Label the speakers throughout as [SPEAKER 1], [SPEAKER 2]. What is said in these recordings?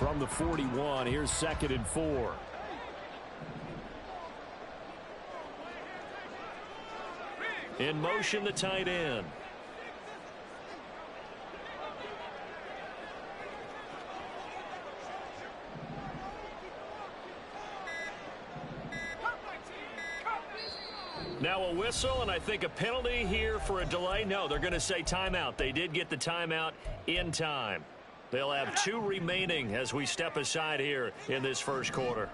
[SPEAKER 1] from the 41. Here's 2nd and 4. In motion, the tight end. Now a whistle, and I think a penalty here for a delay. No, they're going to say timeout. They did get the timeout in time. They'll have 2 remaining as we step aside here in this first quarter.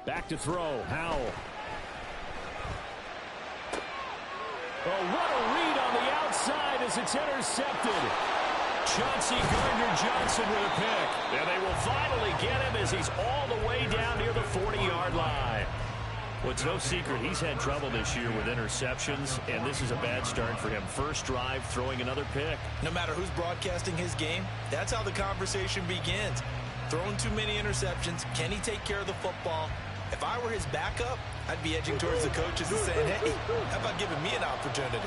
[SPEAKER 1] Back to throw, Howell. Oh, what a read on the outside as it's intercepted. Chauncey Gardner-Johnson with a pick. And they will finally get him as he's all the way down near the 40-yard line. Well, it's no secret he's had trouble this year with interceptions, and this is a bad start for him. First drive, throwing another pick.
[SPEAKER 2] No matter who's broadcasting his game, that's how the conversation begins. Throwing too many interceptions, can he take care of the football? If I were his backup, I'd be edging towards the coaches and saying, hey, how about giving me an opportunity?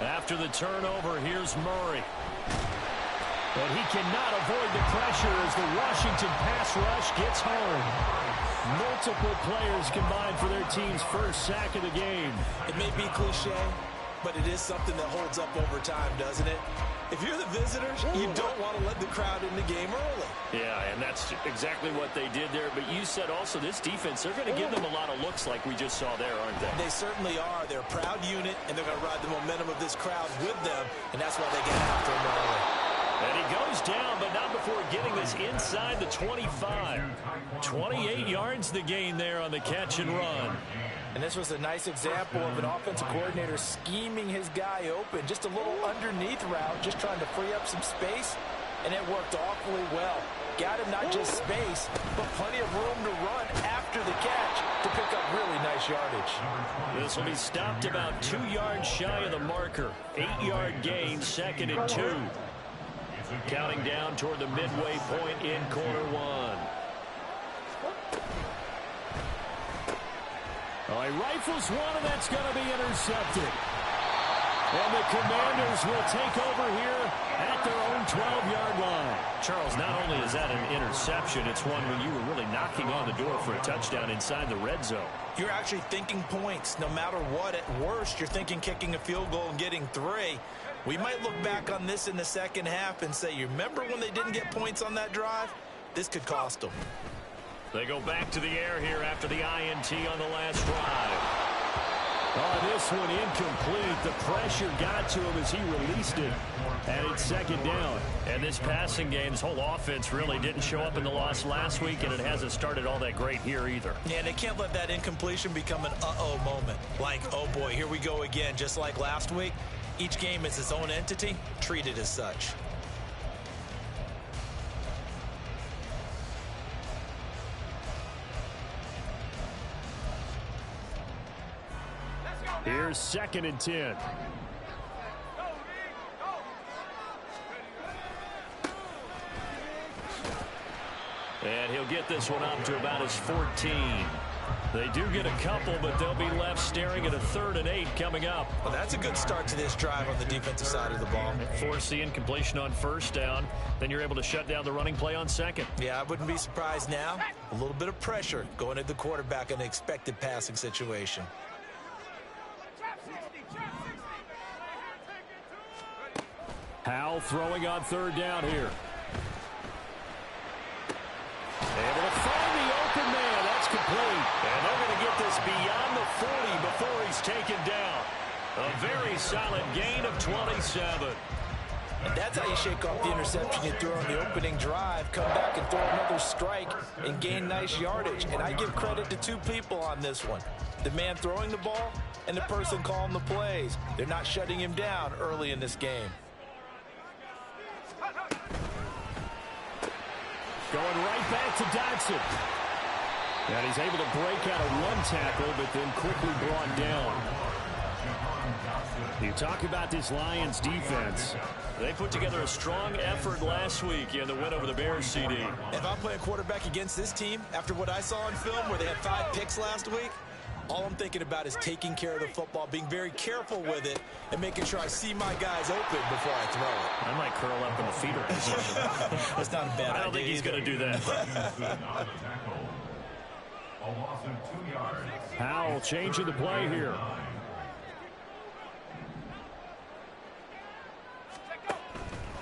[SPEAKER 1] After the turnover, here's Murray. But he cannot avoid the pressure as the Washington pass rush gets home. Multiple players combined for their team's first sack of the game.
[SPEAKER 2] It may be cliche, but it is something that holds up over time, doesn't it? If you're the visitors, you don't want to let the crowd in the game early.
[SPEAKER 1] Yeah, and that's exactly what they did there. But you said also this defense, they're going to give them a lot of looks like we just saw there, aren't they?
[SPEAKER 2] They certainly are. They're a proud unit, and they're going to ride the momentum of this crowd with them, and that's why they get after them early.
[SPEAKER 1] And he goes down, but not before getting this inside the 25. 28 yards the gain there on the catch and run.
[SPEAKER 2] And this was a nice example of an offensive coordinator scheming his guy open. Just a little underneath route, just trying to free up some space, and it worked awfully well. Got him not just space, but plenty of room to run after the catch to pick up really nice yardage.
[SPEAKER 1] This will be stopped about 2 yards shy of the marker. 8-yard gain, 2nd and 2. Counting down toward the midway point in quarter one. Oh, he rifles one, and that's going to be intercepted. And the Commanders will take over here at their own 12-yard line. Charles, not only is that an interception, it's one when you were really knocking on the door for a touchdown inside the red zone.
[SPEAKER 2] You're actually thinking points. No matter what, at worst, you're thinking kicking a field goal and getting 3. We might look back on this in the second half and say, you remember when they didn't get points on that drive? This could cost them.
[SPEAKER 1] They go back to the air here after the INT on the last drive. Oh, this one incomplete. The pressure got to him as he released it. And it's 2nd down. And this passing game, this whole offense really didn't show up in the loss last week, and it hasn't started all that great here either.
[SPEAKER 2] Yeah, they can't let that incompletion become an uh-oh moment. Like, oh boy, here we go again, just like last week. Each game is its own entity, treated as such.
[SPEAKER 1] Here's 2nd and 10. And he'll get this one up to about his 14. They do get a couple, but they'll be left staring at a 3rd and 8 coming up.
[SPEAKER 2] Well, that's a good start to this drive on the defensive side of the ball.
[SPEAKER 1] Force the incompletion on 1st down. Then you're able to shut down the running play on 2nd.
[SPEAKER 2] Yeah, I wouldn't be surprised now. A little bit of pressure going at the quarterback in an expected passing situation.
[SPEAKER 1] Howell throwing on 3rd down here. Able to find the open man. That's complete. And they're going to get this beyond the 40 before he's taken down. A very solid gain of 27.
[SPEAKER 2] And that's how you shake off the interception you threw on the opening drive, come back and throw another strike and gain nice yardage. And I give credit to 2 people on this one. The man throwing the ball and the person calling the plays. They're not shutting him down early in this game.
[SPEAKER 1] Going right back to Dotson. And he's able to break out of one tackle, but then quickly brought down. You talk about this Lions defense. They put together a strong effort last week in the win over the Bears, CD.
[SPEAKER 2] If I'm playing quarterback against this team, after what I saw on film where they had 5 picks last week, all I'm thinking about is taking care of the football, being very careful with it, and making sure I see my guys open before I throw it.
[SPEAKER 1] I might curl up in the feeder position.
[SPEAKER 2] That's not a bad idea.
[SPEAKER 1] I don't think he's going to do that. Howell changing the play here.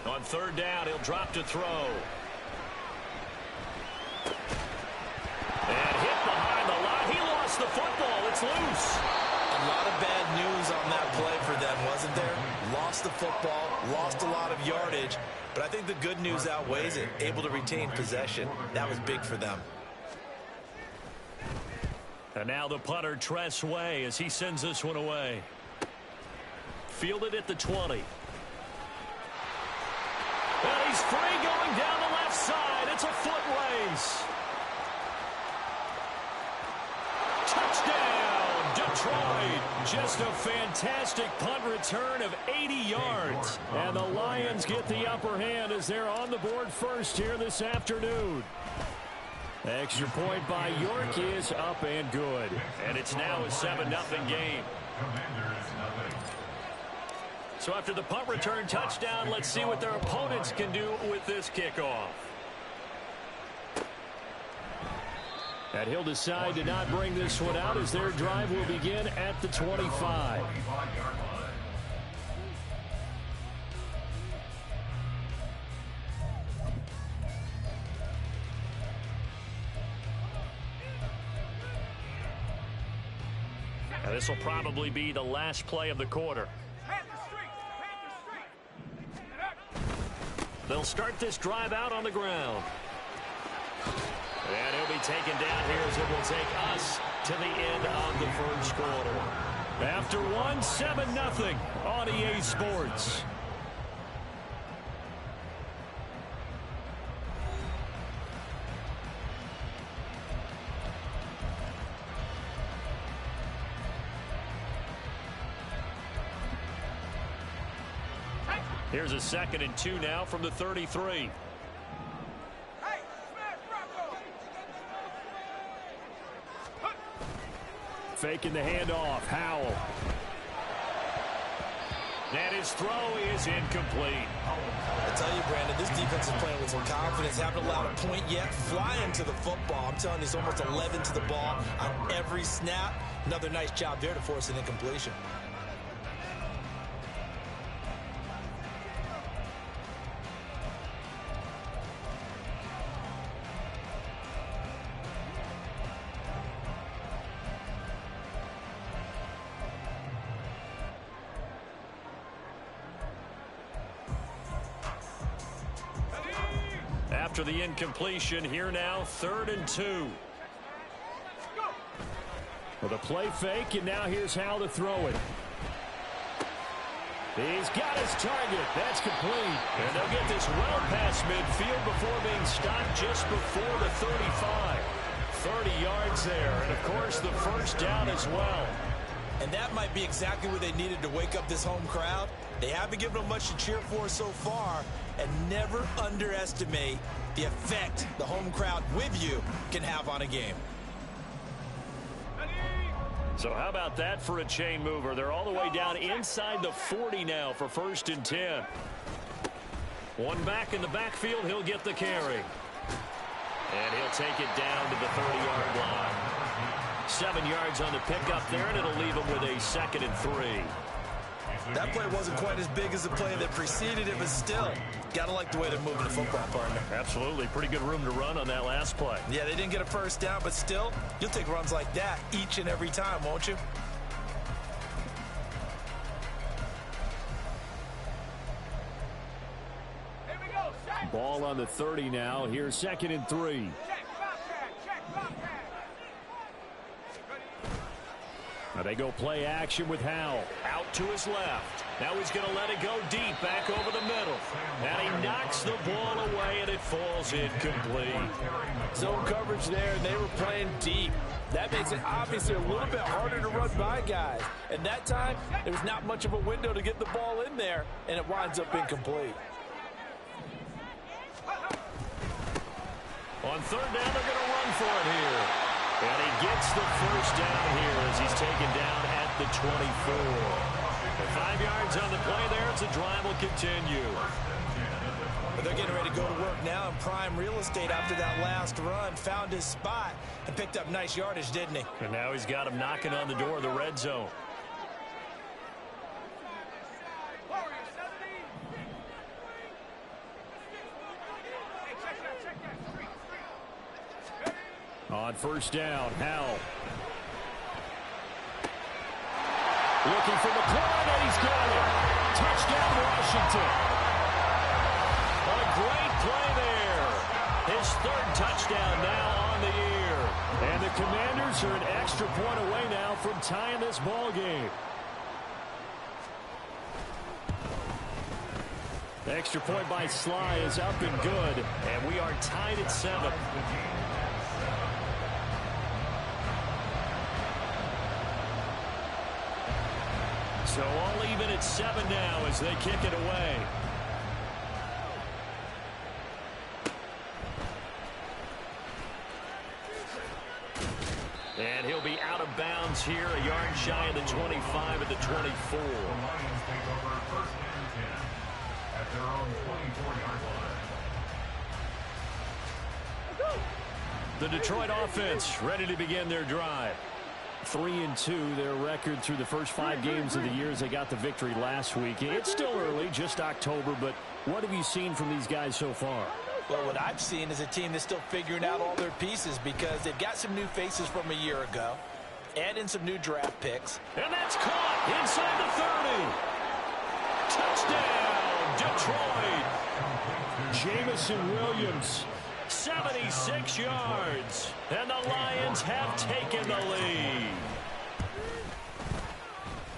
[SPEAKER 1] On third down, he'll drop to throw. And hit behind the line. He lost the football. It's loose.
[SPEAKER 2] A lot of bad news on that play for them, wasn't there? Lost the football, lost a lot of yardage, but I think the good news outweighs it. Able to retain possession. That was big for them.
[SPEAKER 1] And now the punter, Tress Way, as he sends this one away. Fielded at the 20. And he's free going down the left side. It's a foot race. Touchdown, Detroit. Just a fantastic punt return of 80 yards. And the Lions get the upper hand as they're on the board first here this afternoon. Extra point by York is up and good. And it's now a 7-0 game. So after the punt return touchdown, let's see what their opponents can do with this kickoff. And he'll decide to not bring this one out as their drive will begin at the 25. Now this will probably be the last play of the quarter. They'll start this drive out on the ground. And he'll be taken down here as it will take us to the end of the first quarter. After one, 7-0 on EA Sports. Here's a 2nd and 2 now from the 33. Faking the handoff. Howell. And his throw is incomplete.
[SPEAKER 2] I tell you, Brandon, this defense is playing with some confidence. Haven't allowed a point yet. Flying to the football. I'm telling you, it's almost 11 to the ball on every snap. Another nice job there to force an incompletion.
[SPEAKER 1] After the incompletion, here now, 3rd and 2. With a play fake, and now here's how to throw it. He's got his target. That's complete. And they'll get this well past midfield before being stopped just before the 35. 30 yards there, and of course the first down as well.
[SPEAKER 2] And that might be exactly what they needed to wake up this home crowd. They haven't given them much to cheer for so far, and never underestimate the effect the home crowd with you can have on a game.
[SPEAKER 1] So how about that for a chain mover? They're all the way down inside the 40 now for 1st and 10. One back in the backfield, he'll get the carry. And he'll take it down to the 30-yard line. 7 yards on the pickup there, and it'll leave him with a 2nd and 3.
[SPEAKER 2] That play wasn't quite as big as the play that preceded it, but still, got to like the way they're moving the football, partner.
[SPEAKER 1] Absolutely. Pretty good room to run on that last play.
[SPEAKER 2] Yeah, they didn't get a first down, but still, you'll take runs like that each and every time, won't you?
[SPEAKER 1] Here we go. Ball on the 30 now. Here's 2nd and 3. Now they go play action with Howell. Out to his left. Now he's going to let it go deep back over the middle. And he knocks the ball away, and it falls incomplete.
[SPEAKER 2] Zone coverage there, and they were playing deep. That makes it obviously a little bit harder to run by guys. And that time, there was not much of a window to get the ball in there, and it winds up incomplete.
[SPEAKER 1] On third down, they're going to run for it here. And he gets the first down here as he's taken down at the 24. 5 yards on the play there as the drive will continue.
[SPEAKER 2] But they're getting ready to go to work now in prime real estate after that last run. Found his spot and picked up nice yardage, didn't he?
[SPEAKER 1] And now he's got him knocking on the door of the red zone. On first down, Howell. Looking for McLaurin, and he's got it. Touchdown, Washington. A great play there. His third touchdown now on the year. And the Commanders are an extra point away now from tying this ball game. The extra point by Sly is up and good, and we are tied at 7. So all even at 7 now as they kick it away. And he'll be out of bounds here, a yard shy of the 25 at the 24. The Detroit offense ready to begin their drive. 3-2, their record through the first 5 games of the year as they got the victory last week. It's still early, just October, but what have you seen from these guys so far?
[SPEAKER 2] Well, what I've seen is a team that's still figuring out all their pieces because they've got some new faces from a year ago, add in some new draft picks.
[SPEAKER 1] And that's caught inside the 30. Touchdown, Detroit. Jamison Williams. 76 yards, and the Lions have taken the lead.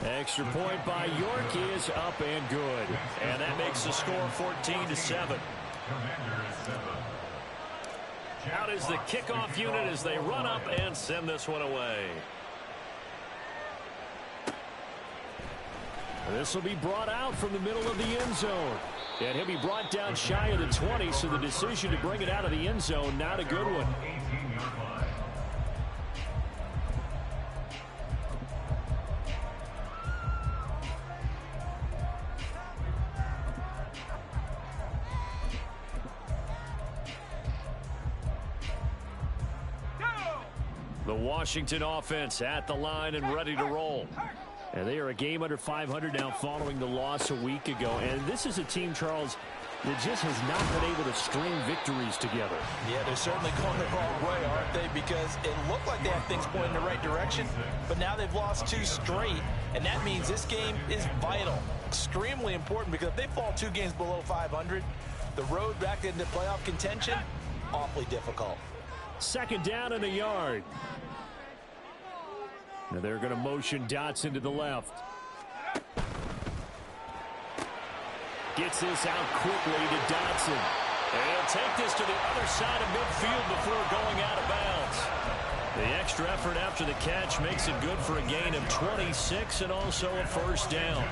[SPEAKER 1] Extra point by York is up and good, and that makes the score 14-7. Out is the kickoff unit as they run up and send this one away. This will be brought out from the middle of the end zone. And he'll be brought down shy of the 20, so the decision to bring it out of the end zone, not a good one. The Washington offense at the line and ready to roll. And they are a game under 500 now following the loss a week ago. And this is a team, Charles, that just has not been able to string victories together.
[SPEAKER 2] Yeah, they're certainly going the wrong way, aren't they? Because it looked like they had things pointing in the right direction, but now they've lost 2 straight, and that means this game is vital, extremely important, because if they fall 2 games below 500, the road back into playoff contention, awfully difficult.
[SPEAKER 1] Second down and a yard. Now they're going to motion Dotson to the left. Gets this out quickly to Dotson. And he'll take this to the other side of midfield before going out of bounds. The extra effort after the catch makes it good for a gain of 26 and also a first down.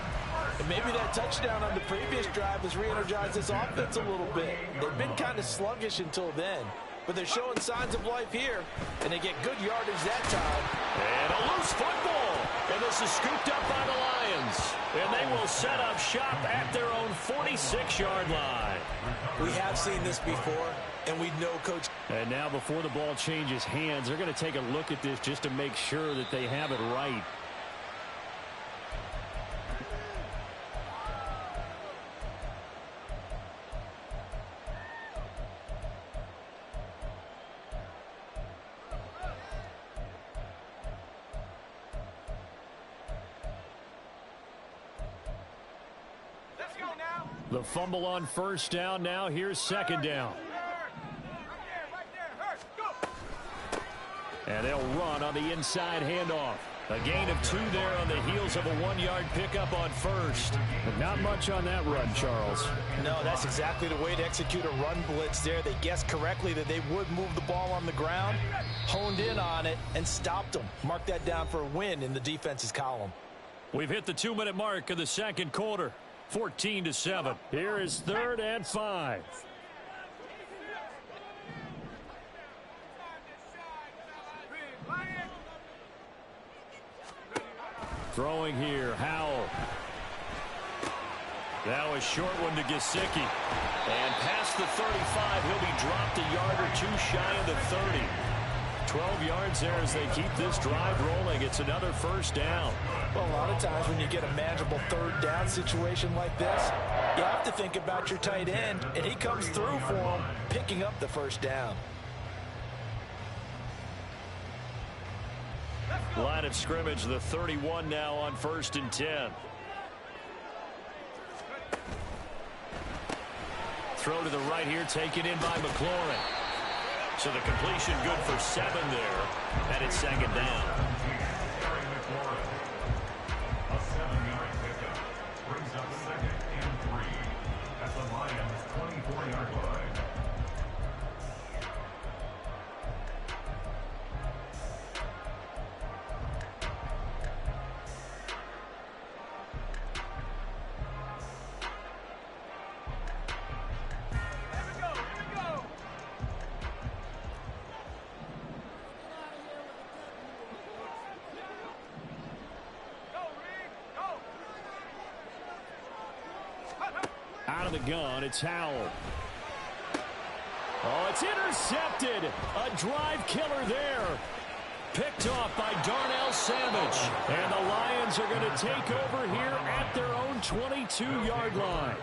[SPEAKER 2] And maybe that touchdown on the previous drive has re-energized this offense a little bit. They've been kind of sluggish until then, but they're showing signs of life here, and they get good yardage that time.
[SPEAKER 1] And a loose football. And this is scooped up by the Lions. And they will set up shop at their own 46-yard line.
[SPEAKER 2] We have seen this before, and we know Coach.
[SPEAKER 1] And now before the ball changes hands, they're going to take a look at this just to make sure that they have it right. The fumble on first down. Now here's second down. And they'll run on the inside handoff. A gain of 2 there on the heels of a 1-yard pickup on first. But not much on that run, Charles.
[SPEAKER 2] No, that's exactly the way to execute a run blitz there. They guessed correctly that they would move the ball on the ground, honed in on it, and stopped them. Mark that down for a win in the defense's column.
[SPEAKER 1] We've hit the 2-minute mark of the second quarter. 14-7. Here is 3rd and 5. Throwing here, Howell. Now a short one to Gesicki. And past the 35, he'll be dropped a yard or 2 shy of the 30. 12 yards there as they keep this drive rolling. It's another first down.
[SPEAKER 2] Well, a lot of times when you get a manageable 3rd down situation like this, you have to think about your tight end, and he comes through for him, picking up the first down.
[SPEAKER 1] Line of scrimmage, the 31 now on 1st and 10. Throw to the right here, taken in by McLaurin. So the completion good for 7 there, and it's 2nd down.
[SPEAKER 3] A 7-yard pickup brings up 2nd and 3 at the Lions' 24-yard line.
[SPEAKER 1] Out of the gun, it's Howell. Oh, it's intercepted. A drive killer there. Picked off by Darnell Savage. And the Lions are going to take over here at their own 22-yard line.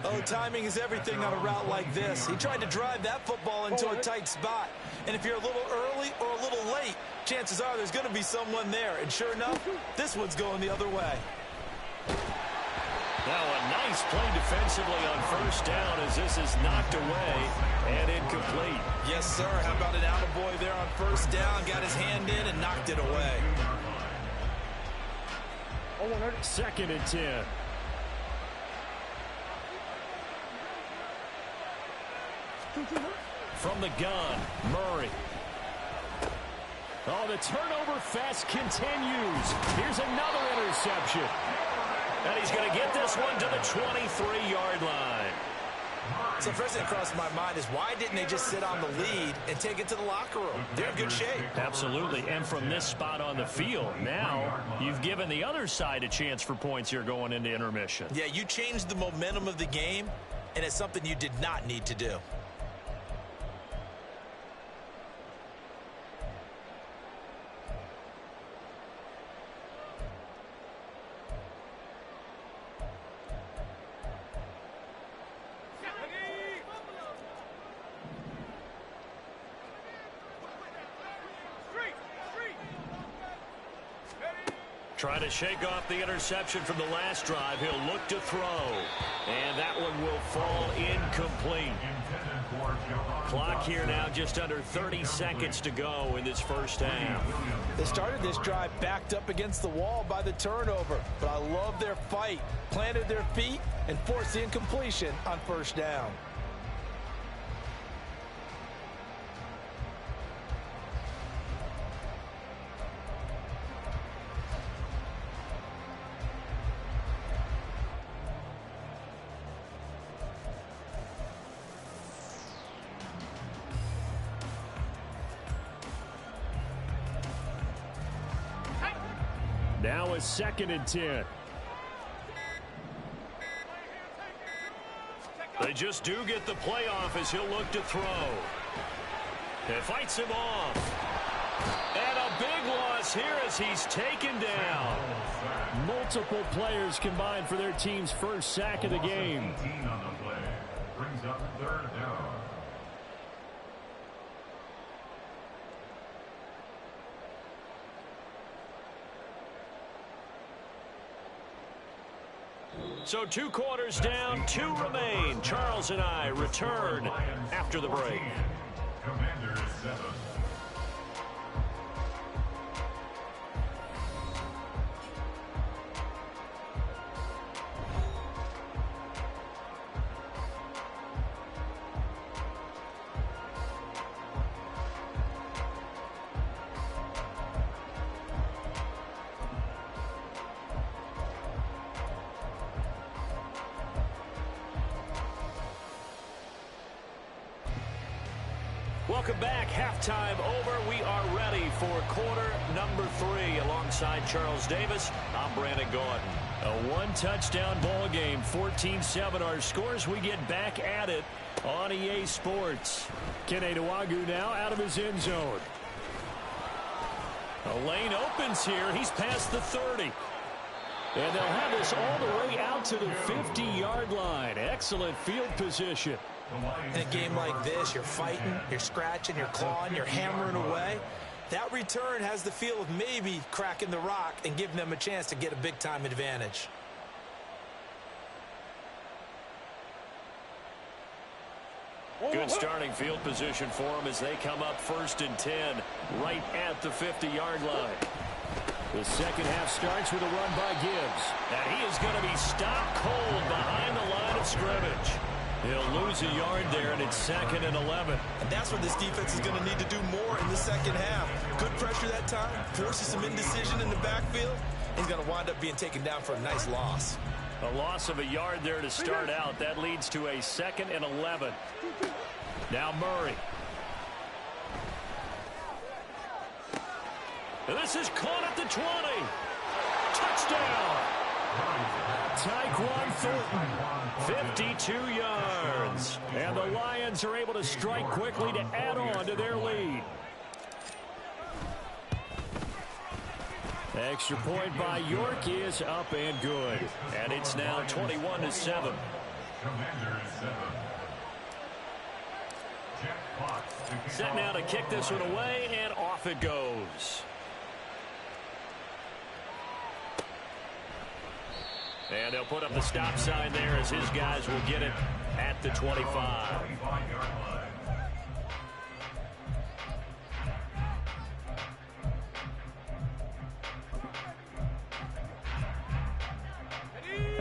[SPEAKER 2] Oh, timing is everything on a route like this. He tried to drive that football into a tight spot. And if you're a little early or a little late, chances are there's going to be someone there. And sure enough, this one's going the other way.
[SPEAKER 1] Now a nice play defensively on 1st down as this is knocked away and incomplete.
[SPEAKER 2] Yes, sir. How about an attaboy there on 1st down? Got his hand in and knocked it away.
[SPEAKER 1] 2nd and 10. From the gun, Murray. Oh, the turnover fest continues. Here's another interception. And he's going to get this one to the 23-yard line.
[SPEAKER 2] So first thing that crossed my mind is why didn't they just sit on the lead and take it to the locker room? They're in good shape.
[SPEAKER 1] Absolutely. And from this spot on the field, now you've given the other side a chance for points here going into intermission.
[SPEAKER 2] Yeah, you changed the momentum of the game, and it's something you did not need to do.
[SPEAKER 1] Trying to shake off the interception from the last drive. He'll look to throw. And that one will fall incomplete. Clock here now just under 30 seconds to go in this first half.
[SPEAKER 2] They started this drive backed up against the wall by the turnover. But I love their fight. Planted their feet and forced the incompletion on 1st down.
[SPEAKER 1] Now a 2nd and 10. They just do get the playoff as he'll look to throw. It fights him off. And a big loss here as he's taken down. Multiple players combined for their team's first sack of the game.
[SPEAKER 3] 18 on the play brings up 3rd down.
[SPEAKER 1] So 2 quarters down, 2 remain. Charles and I return after the break.
[SPEAKER 3] Commanders 7.
[SPEAKER 1] Welcome back. Halftime over. We are ready for quarter number 3. Alongside Charles Davis, I'm Brandon Gaudin. A one-touchdown ball game, 14-7 our scores. We get back at it on EA Sports. Kene Nwangwu now out of his end zone. A lane opens here. He's past the 30. And they'll have this all the way out to the 50-yard line. Excellent field position.
[SPEAKER 2] In a game like this, you're fighting, you're scratching, you're clawing, you're hammering away. That return has the feel of maybe cracking the rock and giving them a chance to get a big-time advantage.
[SPEAKER 1] Good starting field position for them as they come up 1st and 10 right at the 50-yard line. The second half starts with a run by Gibbs. And he is going to be stopped cold behind the line of scrimmage. He'll lose a yard there, and it's 2nd and 11.
[SPEAKER 4] And that's where this defense is going to need to do more in the second half. Good pressure that time, forces some indecision in the backfield. He's going to wind up being taken down for a nice loss.
[SPEAKER 1] A loss of a yard there to start out. That leads to a 2nd and 11. Now Murray. And this is caught at the 20. Touchdown. Tyquan Thornton, 52 yards. And the Lions are able to strike quickly to add on to their lead. Extra point by York is up and good. And it's now 21-7. Set now to kick this one away, and off it goes. And they'll put up the stop sign there as his guys will get it at the 25.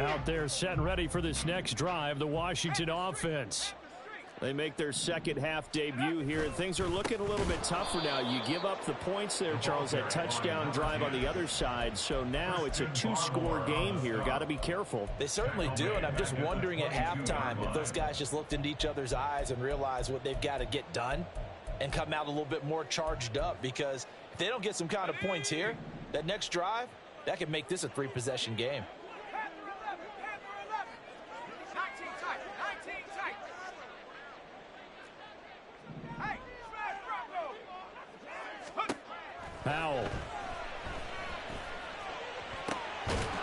[SPEAKER 1] Out there set and ready for this next drive, the Washington offense. They make their second half debut here, and things are looking a little bit tougher now. You give up the points there, Charles, that touchdown drive on the other side. So now it's a 2-score game here. Got to be careful.
[SPEAKER 2] They certainly do, and I'm just wondering at halftime if those guys just looked into each other's eyes and realized what they've got to get done and come out a little bit more charged up, because if they don't get some kind of points here, that next drive, that could make this a 3-possession game.
[SPEAKER 1] Powell.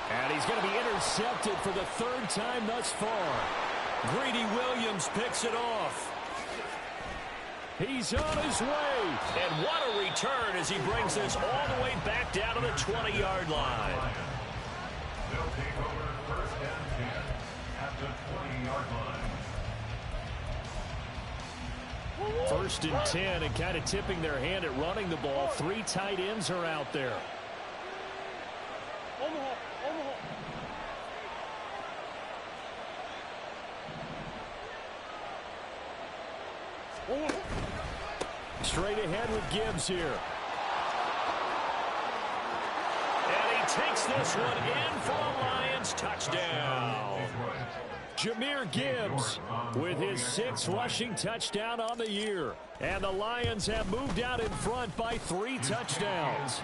[SPEAKER 1] And he's going to be intercepted for the 3rd time thus far. Greedy Williams picks it off. He's on his way. And what a return as he brings this all the way back down to the 20-yard line.
[SPEAKER 3] They'll take over 1st and 10 at the 20-yard line.
[SPEAKER 1] 1st and 10, and kind of tipping their hand at running the ball. 3 tight ends are out there. Straight ahead with Gibbs here. And he takes this one in for a Lions touchdown. Jahmyr Gibbs with his 6th rushing touchdown on the year. And the Lions have moved out in front by 3 touchdowns.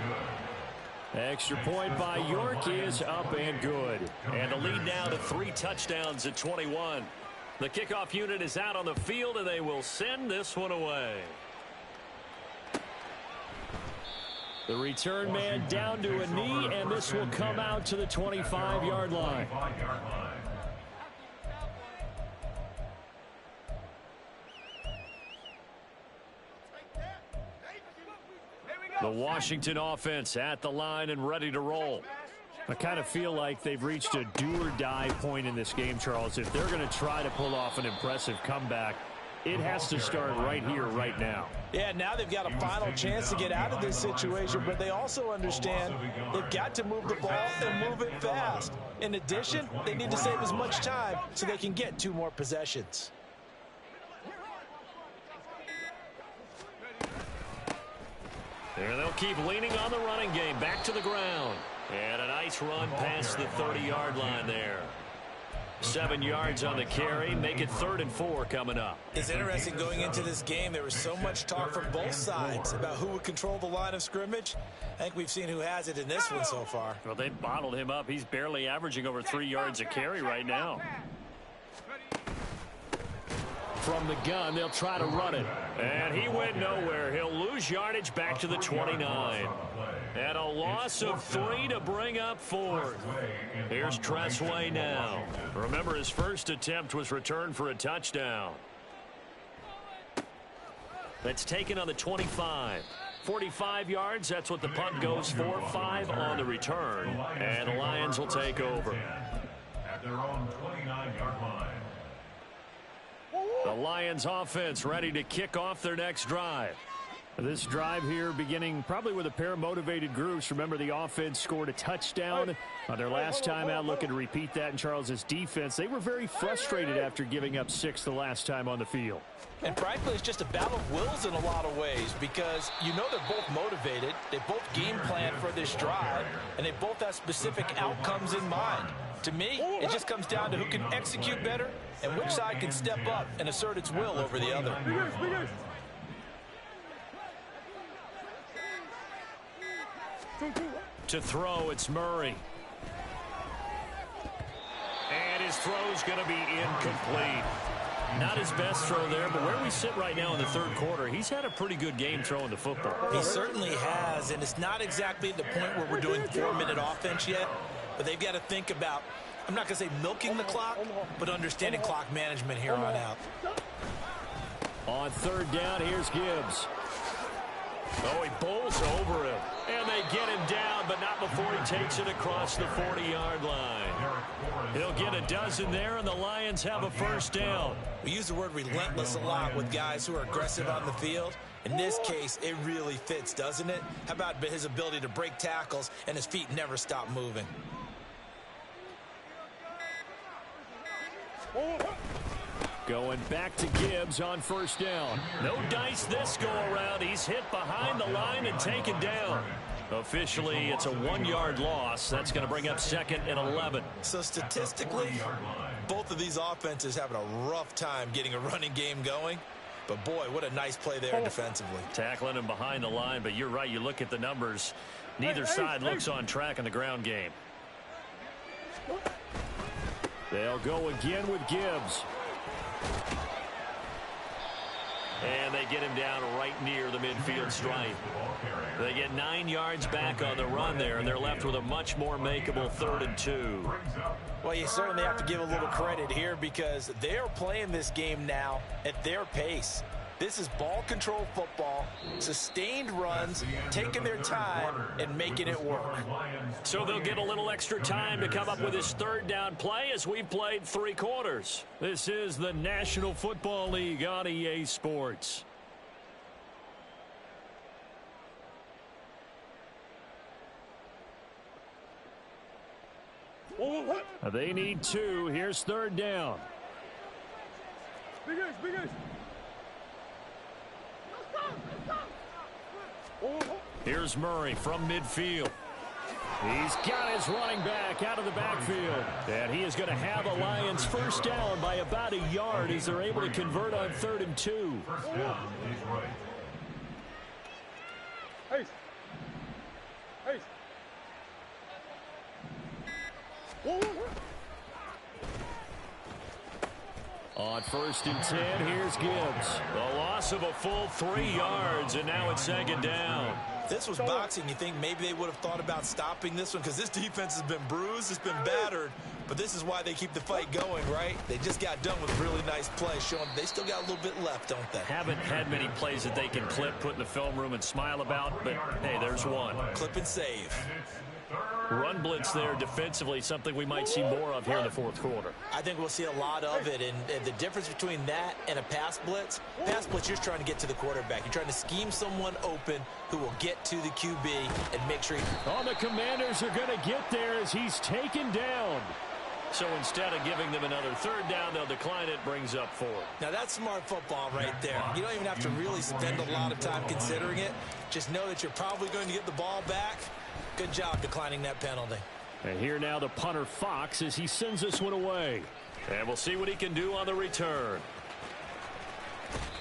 [SPEAKER 1] Extra point by York is up and good. And the lead now to 3 touchdowns at 21. The kickoff unit is out on the field, and they will send this one away. The return man down to a knee, and this will come out to the 25-yard line. The Washington offense at the line and ready to roll. I kind of feel like they've reached a do-or-die point in this game, Charles. If they're going to try to pull off an impressive comeback, it has to start right here, right now.
[SPEAKER 2] Yeah, now they've got a final chance to get out of this situation, but they also understand they've got to move the ball and move it fast. In addition, they need to save as much time so they can get 2 more possessions.
[SPEAKER 1] There they'll keep leaning on the running game. Back to the ground. And a nice run past the 30-yard line there. 7 yards on the carry. Make it 3rd and 4 coming up.
[SPEAKER 2] It's interesting going into this game. There was so much talk from both sides about who would control the line of scrimmage. I think we've seen who has it in this one so far.
[SPEAKER 1] Well, they bottled him up. He's barely averaging over 3 yards a carry right now. From the gun, they'll try to run it. And he went nowhere. He'll lose yardage back to the 29. And a loss of 3 to bring up 4th. Here's Tressway now. Remember, his first attempt was returned for a touchdown. That's taken on the 25. 45 yards, that's what the punt goes for. 5 on the return. And the Lions will take over.
[SPEAKER 3] At their own 29-yard line.
[SPEAKER 1] The Lions offense ready to kick off their next drive. This drive here beginning probably with a pair of motivated groups. Remember, the offense scored a touchdown on their last time out, looking to repeat that in Charles's defense. They were very frustrated after giving up 6 the last time on the field.
[SPEAKER 2] And frankly, it's just a battle of wills in a lot of ways because you know they're both motivated. They both game plan for this drive, and they both have specific outcomes in mind. To me, it just comes down to who can execute better and which side can step up and assert its will over the other.
[SPEAKER 1] To throw, it's Murray. And his throw's going to be incomplete. Not his best throw there, but where we sit right now in the 3rd quarter, he's had a pretty good game throwing the football.
[SPEAKER 2] He certainly has, and it's not exactly at the point where we're doing 4-minute offense yet, but they've got to think about, I'm not going to say milking the clock, but understanding clock management here on out.
[SPEAKER 1] On 3rd down, here's Gibbs. Oh, he bowls over him. And they get him down, but not before he takes it across the 40-yard line. He'll get a dozen there, and the Lions have a 1st down.
[SPEAKER 2] We use the word relentless a lot with guys who are aggressive on the field. In this case, it really fits, doesn't it? How about his ability to break tackles and his feet never stop moving?
[SPEAKER 1] Going back to Gibbs on 1st down. No dice this go-around. He's hit behind the line and taken down. Officially, it's a 1-yard loss. That's going to bring up 2nd and 11.
[SPEAKER 2] So statistically, both of these offenses having a rough time getting a running game going. But, boy, what a nice play there defensively.
[SPEAKER 1] Tackling him behind the line, but you're right. You look at the numbers. Neither side looks on track in the ground game. They'll go again with Gibbs. And they get him down right near the midfield stripe. They get 9 yards back on the run there, and they're left with a much more makeable 3rd and 2.
[SPEAKER 2] Well, you certainly have to give a little credit here because they're playing this game now at their pace. This is ball control football, sustained runs, taking their time and making it work.
[SPEAKER 1] So they'll get a little extra time to come up with his 3rd down play as we've played 3 quarters. This is the National Football League on EA Sports. They need 2. Here's 3rd down. Here's Murray from midfield. He's got his running back out of the backfield. And he is going to have a Lions 1st down by about a yard as they're able to convert on 3rd and 2.
[SPEAKER 3] First down, Detroit.
[SPEAKER 1] On 1st and 10, here's Gibbs. A loss of a full 3 yards, and now it's 2nd down.
[SPEAKER 2] This was boxing. You think maybe they would have thought about stopping this one because this defense has been bruised, it's been battered, but this is why they keep the fight going, right? They just got done with a really nice play, showing they still got a little bit left, don't they?
[SPEAKER 1] Haven't had many plays that they can clip, put in the film room, and smile about, but hey, there's one.
[SPEAKER 2] Clip and save.
[SPEAKER 1] Run blitz there defensively, something we might see more of here in the 4th quarter.
[SPEAKER 2] I think we'll see a lot of it, and the difference between that and a pass blitz, you're just trying to get to the quarterback. You're trying to scheme someone open who will get to the QB and make sure
[SPEAKER 1] the Commanders are going to get there as he's taken down. So instead of giving them another 3rd down, they'll decline it, brings up 4.
[SPEAKER 2] Now that's smart football right there. You don't even have to really spend a lot of time considering it. Just know that you're probably going to get the ball back. Good job declining that penalty.
[SPEAKER 1] And here now the punter Fox as he sends this one away. And we'll see what he can do on the return.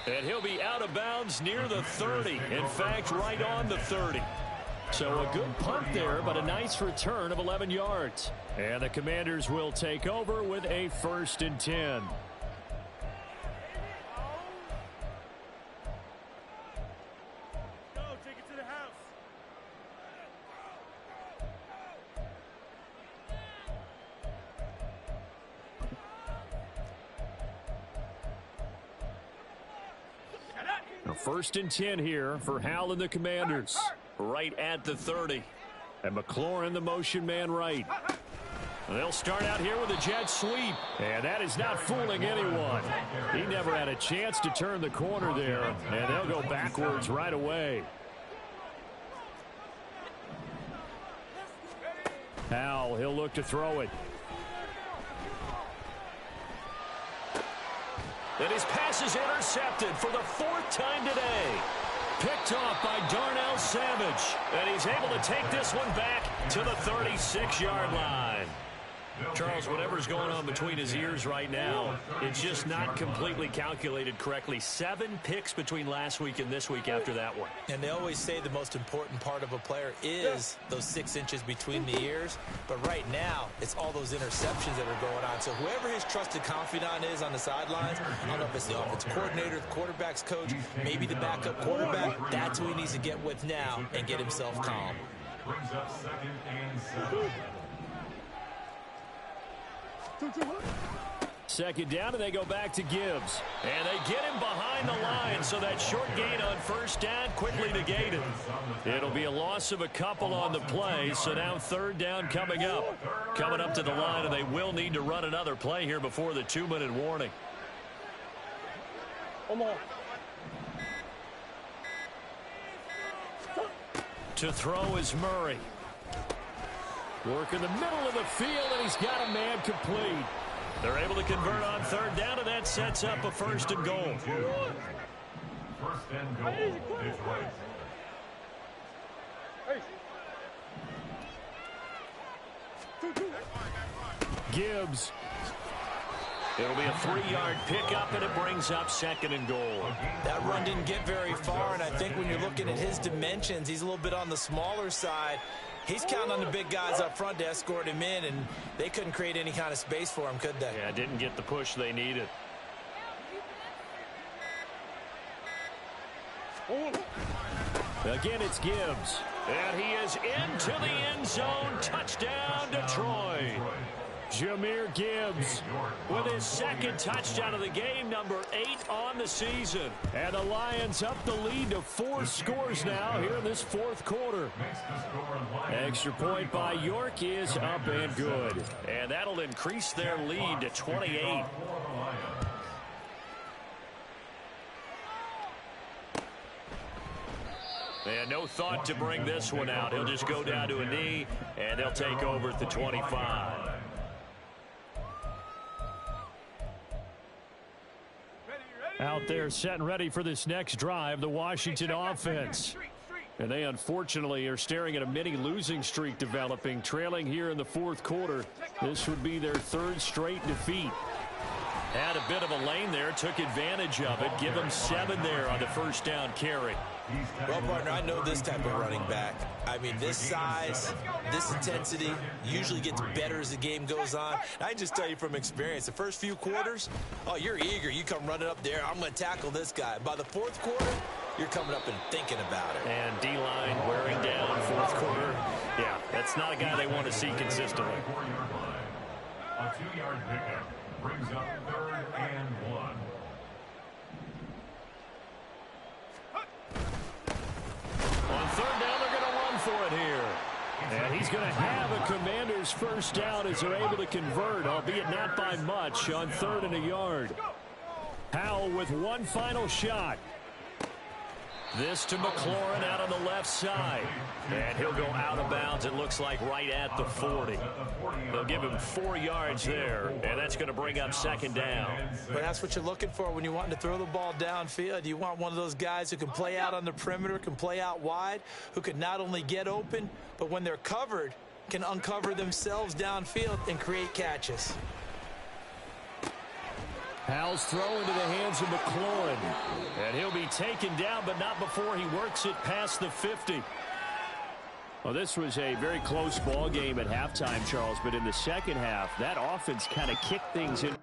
[SPEAKER 1] And he'll be out of bounds near the 30. In fact, right on the 30. So a good punt there, but a nice return of 11 yards. And the Commanders will take over with a 1st and 10. A 1st and 10 here for Hal and the Commanders. Right at the 30. And McLaurin, the motion man right. They'll start out here with a jet sweep. And that is not fooling anyone. He never had a chance to turn the corner there. And they'll go backwards right away. Hal, he'll look to throw it. And his pass is intercepted for the 4th time today. Picked off by Darnell Savage. And he's able to take this one back to the 36-yard line. Charles, whatever's going on between his ears right now, it's just not completely calculated correctly. 7 picks between last week and this week after that one.
[SPEAKER 2] And they always say the most important part of a player is those 6 inches between the ears. But right now, it's all those interceptions that are going on. So whoever his trusted confidant is on the sidelines, I don't know if it's the offensive coordinator, the quarterback's coach, maybe the backup quarterback, that's who he needs to get with now and get himself calm.
[SPEAKER 3] Brings up 2nd and 7.
[SPEAKER 1] 2nd down, and they go back to Gibbs. And they get him behind the line, so that short gain on 1st down quickly negated. It'll be a loss of a couple on the play, so now 3rd down coming up. Coming up to the line, and they will need to run another play here before the 2-minute warning. To throw is Murray. Work in the middle of the field, and he's got a man complete. They're able to convert on 3rd down, and that sets up a 1st and goal.
[SPEAKER 3] 1st and goal, Detroit.
[SPEAKER 1] Gibbs. It'll be a 3-yard pickup, and it brings up 2nd and goal.
[SPEAKER 2] That run didn't get very far, and I think when you're looking at his dimensions, he's a little bit on the smaller side. He's counting on the big guys up front to escort him in, and they couldn't create any kind of space for him, could they?
[SPEAKER 1] Yeah, didn't get the push they needed. Again, it's Gibbs. And he is into the end zone. Touchdown, Detroit. Jahmyr Gibbs with his 2nd touchdown of the game, number 8 on the season. And the Lions up the lead to 4 scores now here in this 4th quarter. Extra point by York is up and good. And that'll increase their lead to 28. And no thought to bring this one out. He'll just go down to a knee, and they'll take over at the 25. Out there set and ready for this next drive, the Washington offense. And they unfortunately are staring at a mini losing streak developing, trailing here in the 4th quarter. This would be their 3rd straight defeat. Had a bit of a lane there, took advantage of it. Give him 7 there on the 1st down carry.
[SPEAKER 2] Well, partner, I know this type of running back. I mean, this size, this intensity usually gets better as the game goes on. I can just tell you from experience, the first few quarters, oh, you're eager. You come running up there, I'm going to tackle this guy. By the 4th quarter, you're coming up and thinking about it.
[SPEAKER 1] And D-line wearing down 4th quarter. Yeah, that's not a guy they want to see consistently.
[SPEAKER 3] A 2-yard pickup brings up 3rd and 1.
[SPEAKER 1] On 3rd down, they're going to run for it here. And he's going to have a Commander's 1st down as they're able to convert, albeit not by much, on 3rd and a yard. Howell with one final shot. This to McLaurin out on the left side. And he'll go out of bounds, it looks like, right at the 40. They'll give him 4 yards there, and that's going to bring up 2nd down.
[SPEAKER 2] But that's what you're looking for when you want to throw the ball downfield. You want one of those guys who can play out on the perimeter, can play out wide, who can not only get open, but when they're covered, can uncover themselves downfield and create catches.
[SPEAKER 1] Powell's throw into the hands of McLaurin. And he'll be taken down, but not before he works it past the 50. Well, this was a very close ball game at halftime, Charles, but in the second half, that offense kind of kicked things in.